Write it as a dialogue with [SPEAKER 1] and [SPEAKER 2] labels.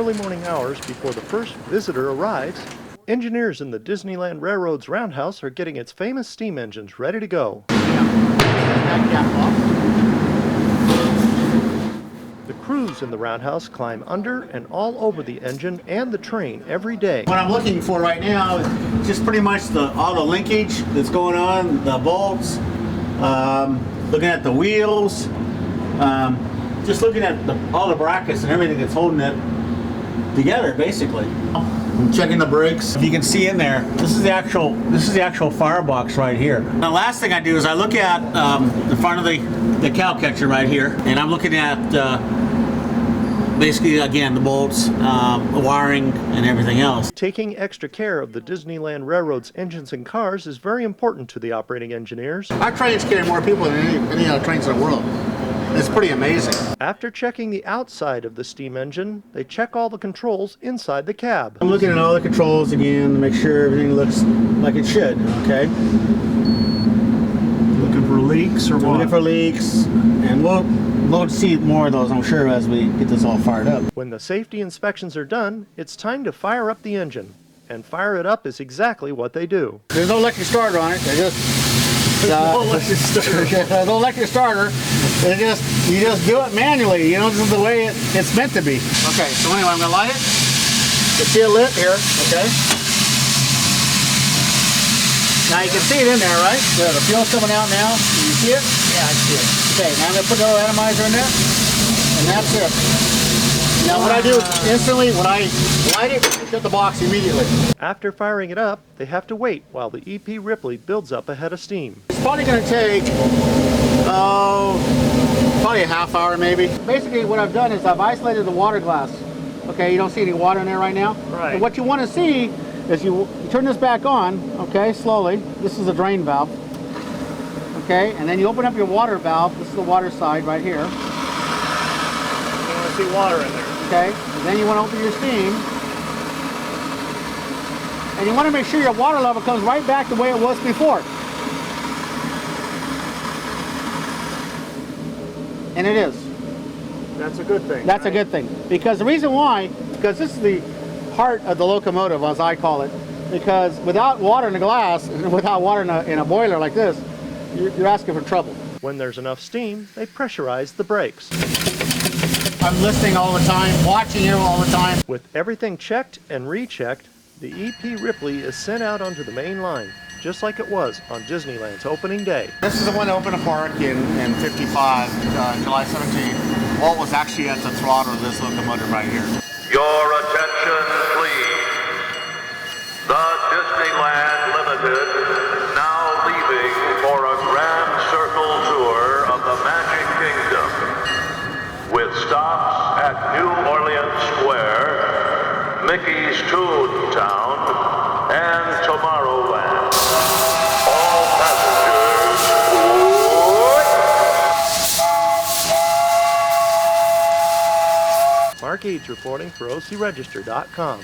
[SPEAKER 1] early morning hours before the first visitor arrives, engineers in the Disneyland Railroad's roundhouse are getting its famous steam engines ready to go. The crews in the roundhouse climb under and all over the engine and the train every day.
[SPEAKER 2] What I'm looking for right now is just pretty much all the linkage that's going on, the bolts, looking at the wheels, just looking at all the brackets and everything that's holding it together, basically. I'm checking the brakes. If you can see in there, this is the actual firebox right here. The last thing I do is I look at the front of the cow catcher right here, and I'm looking at basically, again, the bolts, the wiring, and everything else.
[SPEAKER 1] Taking extra care of the Disneyland Railroad's engines and cars is very important to the operating engineers.
[SPEAKER 2] Our trains carry more people than any other trains in the world. It's pretty amazing.
[SPEAKER 1] After checking the outside of the steam engine, they check all the controls inside the cab.
[SPEAKER 2] I'm looking at all the controls again to make sure everything looks like it should, okay?
[SPEAKER 3] Looking for leaks or what?
[SPEAKER 2] Looking for leaks, and we'll see more of those, I'm sure, as we get this all fired up.
[SPEAKER 1] When the safety inspections are done, it's time to fire up the engine. And fire it up is exactly what they do.
[SPEAKER 2] There's no electric starter on it.
[SPEAKER 3] No electric starter.
[SPEAKER 2] There's no electric starter. You just do it manually. You know, this is the way it's meant to be. Okay, so anyway, I'm gonna light it. You see it lit here, okay? Now you can see it in there, right? Yeah, the fuel's coming out now. Can you see it? Yeah, I see it. Okay, now I'm gonna put the little atomizer in there, and that's it. Now what I do instantly, when I light it, I shut the box immediately.
[SPEAKER 1] After firing it up, they have to wait while the EP Ripley builds up a head of steam.
[SPEAKER 2] It's probably going to take, probably a half hour maybe. Basically what I've done is I've isolated the water glass. Okay, you don't see any water in there right now.
[SPEAKER 1] Right.
[SPEAKER 2] And what you want to see is you turn this back on, okay, slowly. This is a drain valve. Okay, and then you open up your water valve. This is the water side right here.
[SPEAKER 1] You want to see water in there.
[SPEAKER 2] Okay, and then you want to open your steam. And you want to make sure your water level comes right back the way it was before. And it is.
[SPEAKER 1] That's a good thing.
[SPEAKER 2] That's a good thing. Because the reason why, because this is the heart of the locomotive, as I call it. Because without water in the glass, and without water in a boiler like this, you're asking for trouble.
[SPEAKER 1] When there's enough steam, they pressurize the brakes.
[SPEAKER 2] I'm listening all the time, watching you all the time.
[SPEAKER 1] With everything checked and rechecked, the EP Ripley is sent out onto the main line, just like it was on Disneyland's opening day.
[SPEAKER 2] This is the one that opened the park in 55, July 17th. Walt was actually at the throttle of this locomotive right here.
[SPEAKER 4] Your attention, please. The Disneyland Limited is now leaving for a grand circle tour of the Magic Kingdom, with stops at New Orleans Square, Mickey's Toontown, and Tomorrowland. All passengers,
[SPEAKER 1] Mark Eads reporting for OCRegister.com.